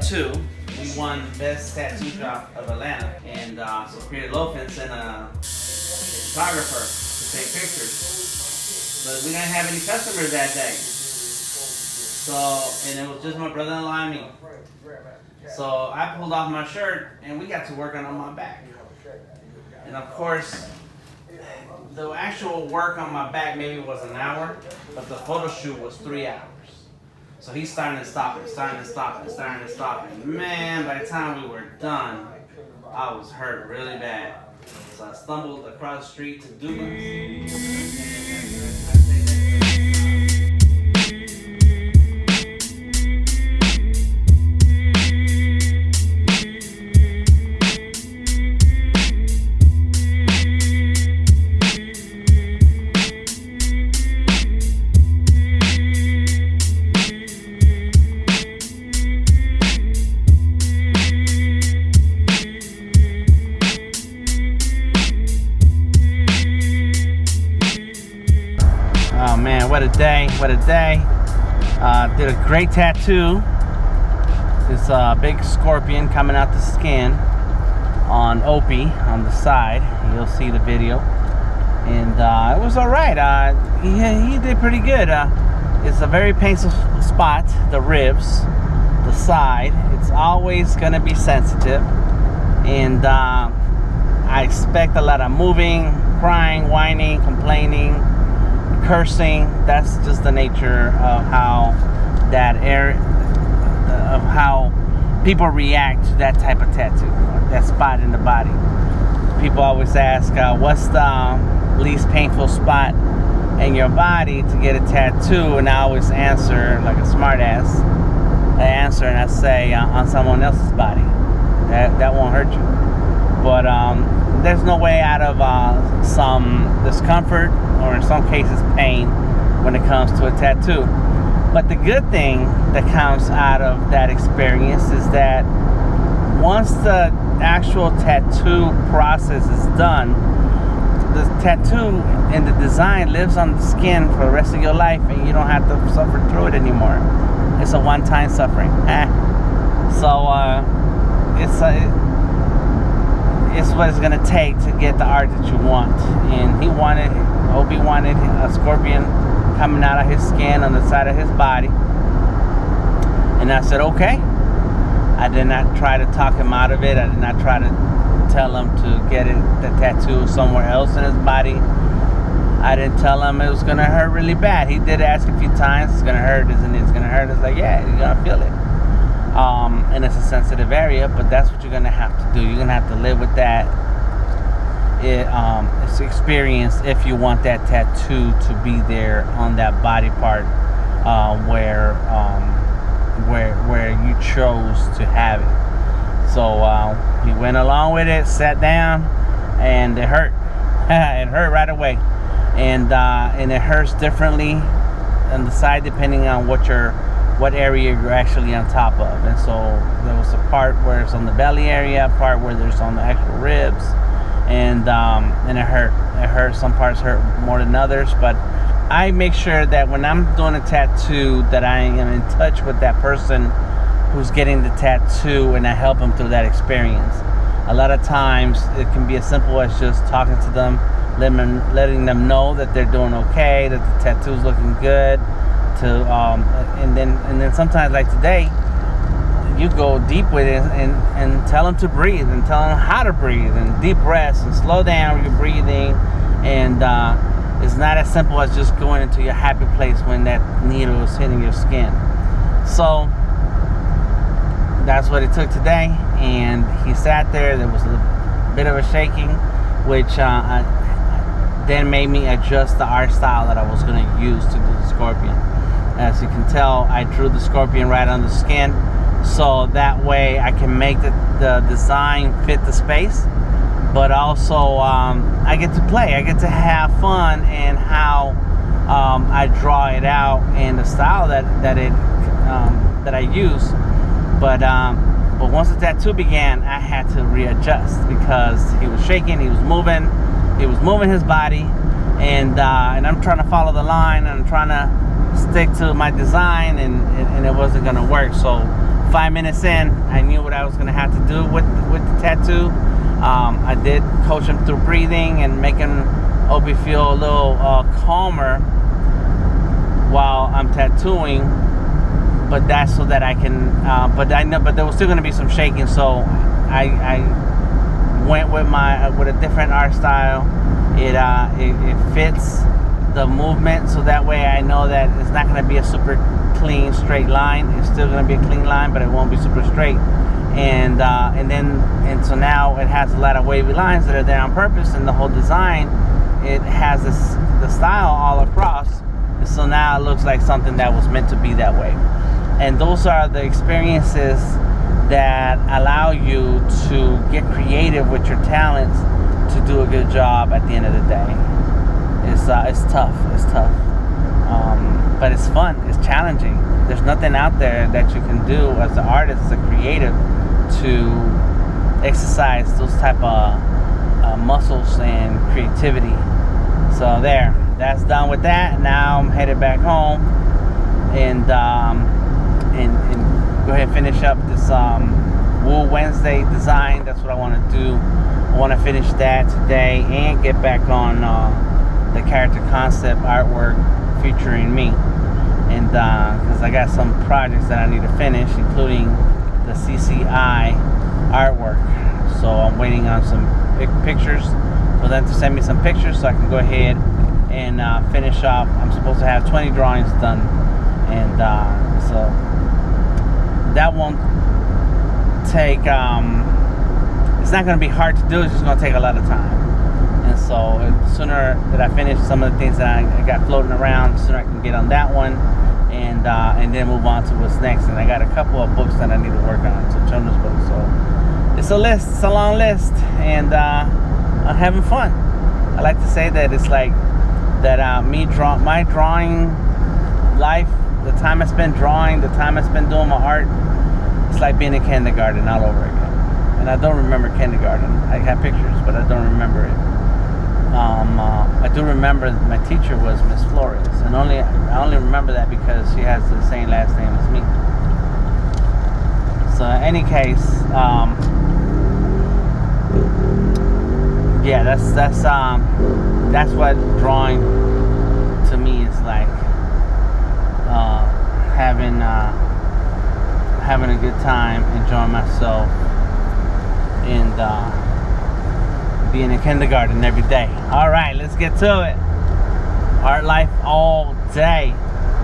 tattoo. We won Best Tattoo Job of Atlanta, and so Peter Lofens and a photographer to take pictures. But we didn't have any customers that day. So, and it was just my brother-in-law and me. So I pulled off my shirt, and we got to working on my back. And of course, the actual work on my back maybe was an hour, but the photo shoot was 3 hours. So he's starting to stop it, starting to stop it, starting to stop it. Man, by the time we were done, I was hurt really bad. So I stumbled across the street to Dumas. Oh man, what a day, what a day. Did a great tattoo. This big scorpion coming out the skin on Opie on the side. You'll see the video. And it was alright. He did pretty good. It's a very painful spot, the ribs, the side. It's always going to be sensitive. And I expect a lot of moving, crying, whining, complaining, cursing. That's just the nature of how of how people react to that type of tattoo, that spot in the body. People always ask, what's the least painful spot in your body to get a tattoo? And I always answer like a smart ass. I answer and I say on someone else's body. That won't hurt you. But there's no way out of some discomfort, or in some cases pain, when it comes to a tattoo. But the good thing that comes out of that experience is that once the actual tattoo process is done, the tattoo and the design lives on the skin for the rest of your life, and you don't have to suffer through it anymore. It's a one-time suffering. So it's what it's gonna take to get the art that you want. And Opie wanted a scorpion coming out of his skin on the side of his body. And I said, okay. I did not try to talk him out of it. I did not try to tell him to get the tattoo somewhere else in his body. I didn't tell him it was gonna hurt really bad. He did ask a few times, it's gonna hurt, isn't it? It's gonna hurt. It's like, yeah, you're gonna feel it. And it's a sensitive area, but that's what you're gonna have to do. You're gonna have to live with that. It's experience if you want that tattoo to be there on that body part where you chose to have it. So he went along with it, sat down, and it hurt. It hurt right away, and it hurts differently on the side depending on what area you're actually on top of. And so there was a part where it's on the belly area, a part where there's on the actual ribs, and it hurt. It hurt. Some parts hurt more than others, but I make sure that when I'm doing a tattoo that I am in touch with that person who's getting the tattoo, and I help them through that experience. A lot of times it can be as simple as just talking to them, letting them know that they're doing okay, that the tattoo's looking good. And then sometimes, like today, you go deep with it and tell them to breathe, and tell them how to breathe, and deep breaths, and slow down your breathing. And it's not as simple as just going into your happy place when that needle is hitting your skin. So that's what it took today. And he sat there. There was a bit of a shaking, which then made me adjust the art style that I was going to use to do the scorpion. As you can tell, I drew the scorpion right on the skin, so that way I can make the design fit the space, but also I get to play, I get to have fun in how I draw it out and the style that I use. But once the tattoo began, I had to readjust because he was shaking, he was moving his body, and I'm trying to follow the line, and I'm trying to stick to my design, and it wasn't gonna work. So 5 minutes in, I knew what I was going to have to do with the tattoo. I did coach him through breathing and making Obi feel a little calmer while I'm tattooing. But that's so that I can. But there was still going to be some shaking, so I went with a different art style. It fits the movement, so that way I know that it's not going to be a super clean straight line. It's still going to be a clean line, but it won't be super straight. And so now it has a lot of wavy lines that are there on purpose, and the whole design, it has the style all across. So now it looks like something that was meant to be that way. And those are the experiences that allow you to get creative with your talents to do a good job at the end of the day. It's tough. But it's fun. It's challenging. There's nothing out there that you can do as an artist, as a creative, to exercise those type of muscles and creativity. So that's done with that. Now I'm headed back home and go ahead and finish up this Wool Wednesday design. That's what I want to do. I want to finish that today and get back on the character concept artwork featuring me. And because I got some projects that I need to finish, including the CCI artwork. So I'm waiting on some pictures for them to send me some pictures so I can go ahead and finish off. I'm supposed to have 20 drawings done, and so that won't take. It's not going to be hard to do. It's just going to take a lot of time. And so the sooner that I finish some of the things that I got floating around, the sooner I can get on that one, and then move on to what's next. And I got a couple of books that I need to work on, some children's books. So it's a list. It's a long list, and I'm having fun. I like to say that it's like that. My drawing life, the time I spend drawing, the time I spend doing my art, it's like being in kindergarten all over again. And I don't remember kindergarten. I have pictures, but I don't remember it. I do remember my teacher was Miss Flores, and I only remember that because she has the same last name as me. So in any case, yeah, that's what drawing to me is like. Having a good time, enjoying myself, and being in kindergarten every day. All right, let's get to it. Art life all day.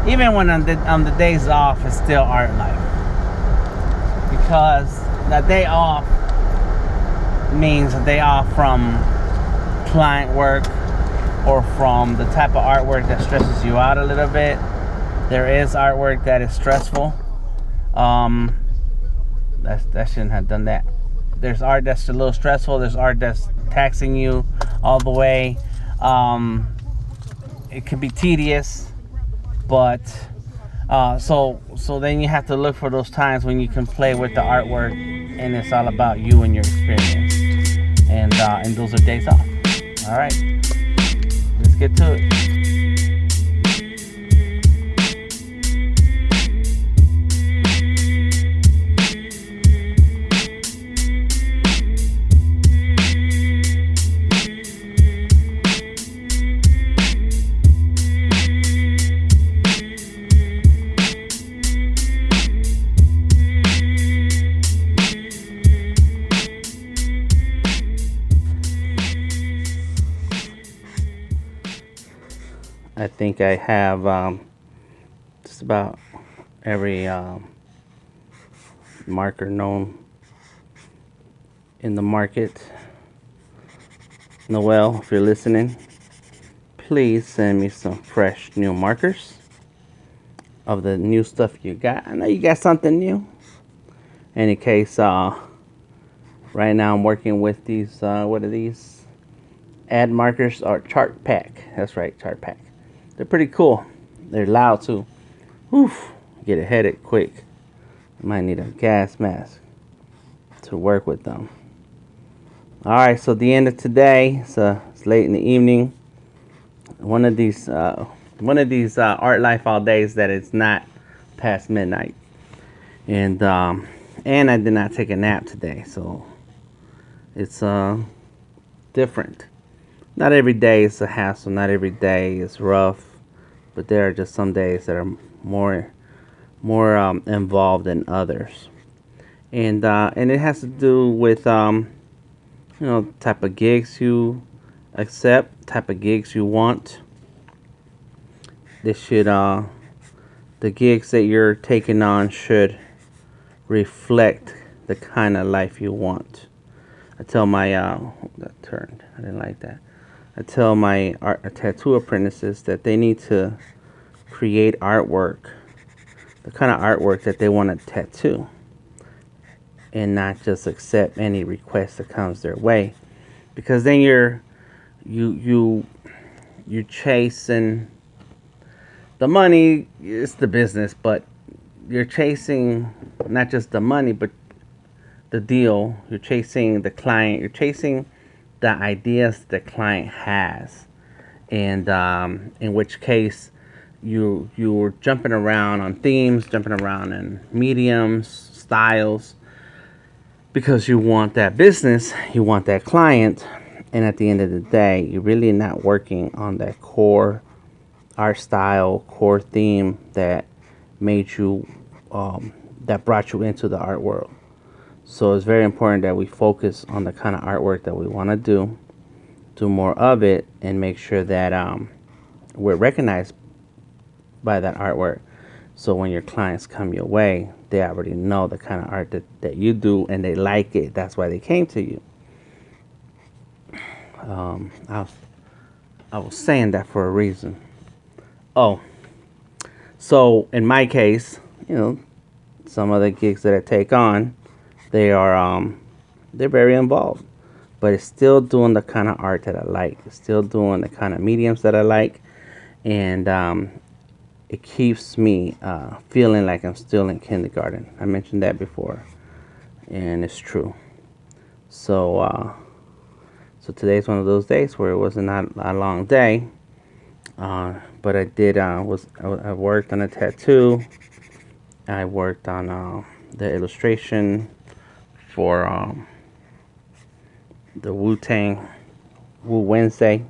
Even when on the days off, it's still art life. Because that day off means a day off from client work or from the type of artwork that stresses you out a little bit. There is artwork that is stressful. That shouldn't have done that. There's art that's a little stressful. There's art that's taxing you all the way. It can be tedious, but so then you have to look for those times when you can play with the artwork, and it's all about you and your experience. And those are days off. All right, let's get to it. I think I have just about every marker known in the market. Noel, if you're listening, please send me some fresh new markers of the new stuff you got. I know you got something new. Any case, right now I'm working with these, what are these? Ad markers or chart pack. That's right, chart pack. They're pretty cool. They're loud too. Oof, get a headache quick. You might need a gas mask to work with them. All right, so the end of today. So it's late in the evening. One of these art life all days that it's not past midnight. And I did not take a nap today, so it's different. Not every day is a hassle. Not every day is rough, but there are just some days that are more involved than others. And it has to do with type of gigs you accept, type of gigs you want. This should the gigs that you're taking on should reflect the kind of life you want. I tell my that turned. I didn't like that. I tell my tattoo apprentices that they need to create artwork, the kind of artwork that they want to tattoo, and not just accept any request that comes their way, because then you're chasing the money. It's the business, but you're chasing not just the money, but the deal. You're chasing the client. You're chasing the ideas the client has, and in which case you're jumping around on themes, jumping around in mediums, styles, because you want that business, you want that client, and at the end of the day, you're really not working on that core art style, core theme that made you, that brought you into the art world. So it's very important that we focus on the kind of artwork that we want to do more of it, and make sure that we're recognized by that artwork. So when your clients come your way, they already know the kind of art that you do, and they like it. That's why they came to you. I was saying that for a reason. Oh, so in my case, some of the gigs that I take on, they're very involved, but it's still doing the kind of art that I like. It's still doing the kind of mediums that I like, and it keeps me feeling like I'm still in kindergarten. I mentioned that before, and it's true. So, so today's one of those days where it wasn't a long day, but I did. I worked on a tattoo. I worked on the illustration for the Wu Wednesday.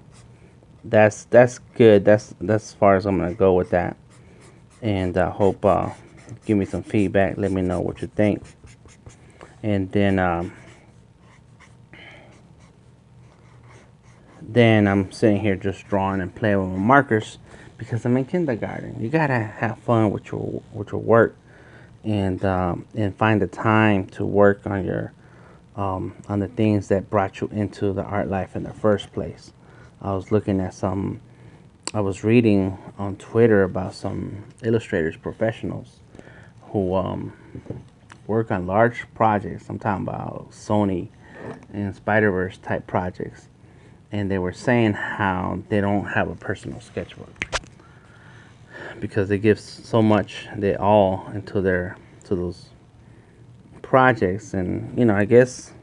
That's good. That's as far as I'm gonna go with that. And I hope give me some feedback. Let me know what you think. And then I'm sitting here just drawing and playing with my markers, because I'm in kindergarten. You gotta have fun with your work, and find the time to work on your on the things that brought you into the art life in the first place. I was looking at I was reading on Twitter about some illustrators, professionals, who work on large projects. I'm talking about Sony and Spider-Verse type projects. And they were saying how they don't have a personal sketchbook, because they give so much, they all into to those projects. And I guess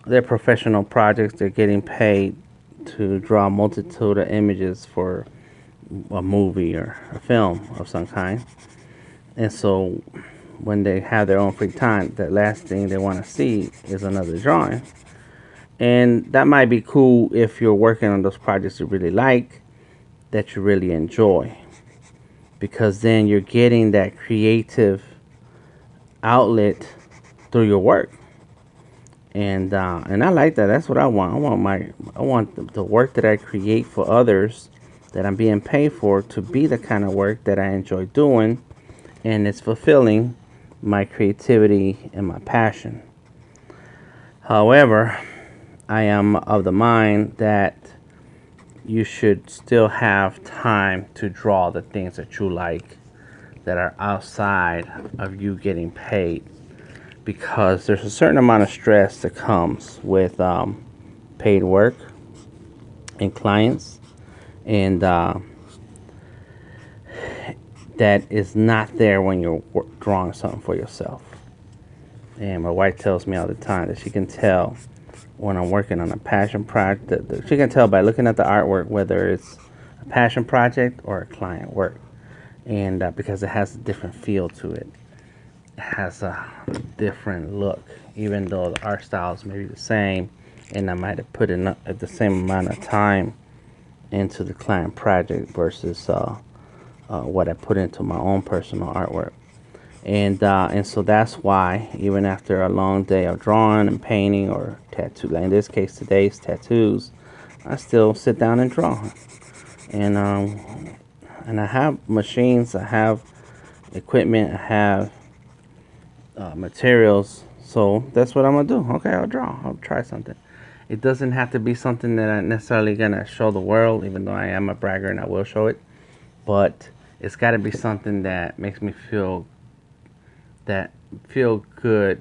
they're professional projects. They're getting paid to draw a multitude of images for a movie or a film of some kind. And so when they have their own free time, the last thing they want to see is another drawing. And that might be cool if you're working on those projects you really like, that you really enjoy, because then you're getting that creative outlet through your work. And I like that. That's what I want. I want the work that I create for others, that I'm being paid for, to be the kind of work that I enjoy doing, and it's fulfilling my creativity and my passion. However, I am of the mind that you should still have time to draw the things that you like, that are outside of you getting paid, because there's a certain amount of stress that comes with paid work and clients, and that is not there when you're drawing something for yourself. And my wife tells me all the time that she can tell when I'm working on a passion project. She can tell by looking at the artwork whether it's a passion project or a client work. and because it has a different feel to it. It has a different look, even though the art styles may be the same, and I might have put in at the same amount of time into the client project versus what I put into my own personal artwork. And so that's why even after a long day of drawing and painting or tattoo, like in this case today's tattoos, I still sit down and draw. And I have machines, I have equipment, I have materials, so that's what I'm gonna do. Okay, I'll draw, I'll try something. It doesn't have to be something that I'm necessarily gonna show the world, even though I am a bragger and I will show it, but it's got to be something that makes me feel good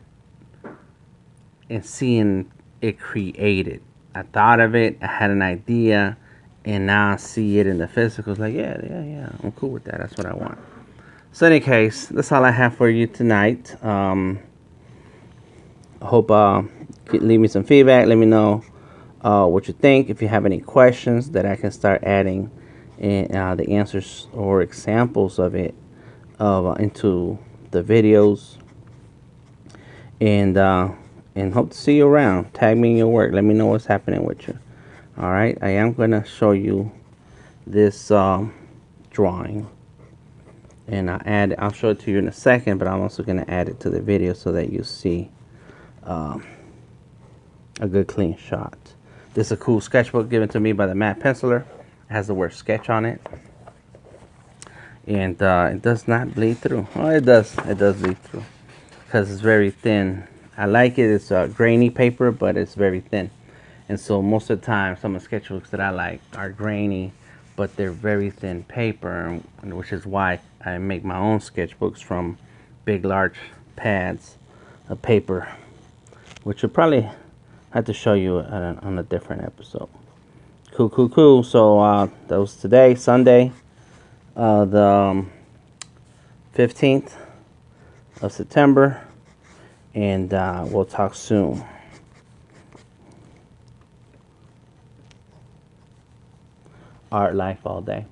in seeing it created. I thought of it, I had an idea, and now I see it in the physical. It's like, yeah, I'm cool with that. That's what I want. So in any case, that's all I have for you tonight. I hope you leave me some feedback. Let me know what you think. If you have any questions that I can start adding in, the answers or examples of it into the videos. And hope to see you around. Tag me in your work. Let me know what's happening with you. All right, I am going to show you this drawing, and I'll show it to you in a second, but I'm also going to add it to the video so that you see a good clean shot. This is a cool sketchbook given to me by the matte penciler. It has the word sketch on it, and it does not bleed through. Oh, it does bleed through because it's very thin. I like it. It's a grainy paper, but it's very thin. And so most of the time, some of the sketchbooks that I like are grainy, but they're very thin paper, which is why I make my own sketchbooks from big, large pads of paper, which will probably have to show you on a different episode. Cool. So that was today, Sunday, the 15th of September, and we'll talk soon. Art life all day.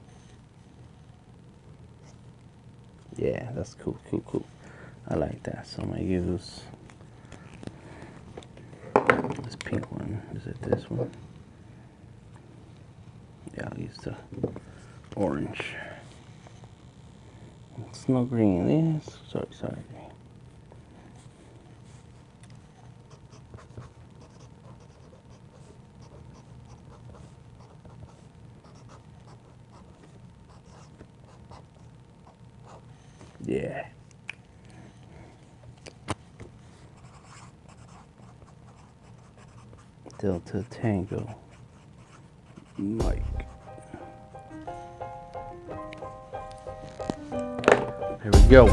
Yeah, that's cool. I like that. So I'm gonna use this pink one. Is it this one? Yeah, I'll use the orange. It's no green. Yes. Sorry. Yeah. Delta Tango Mike. Here we go.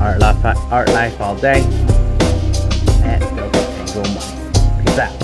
Art life all day at Delta Tango Mike. Peace out.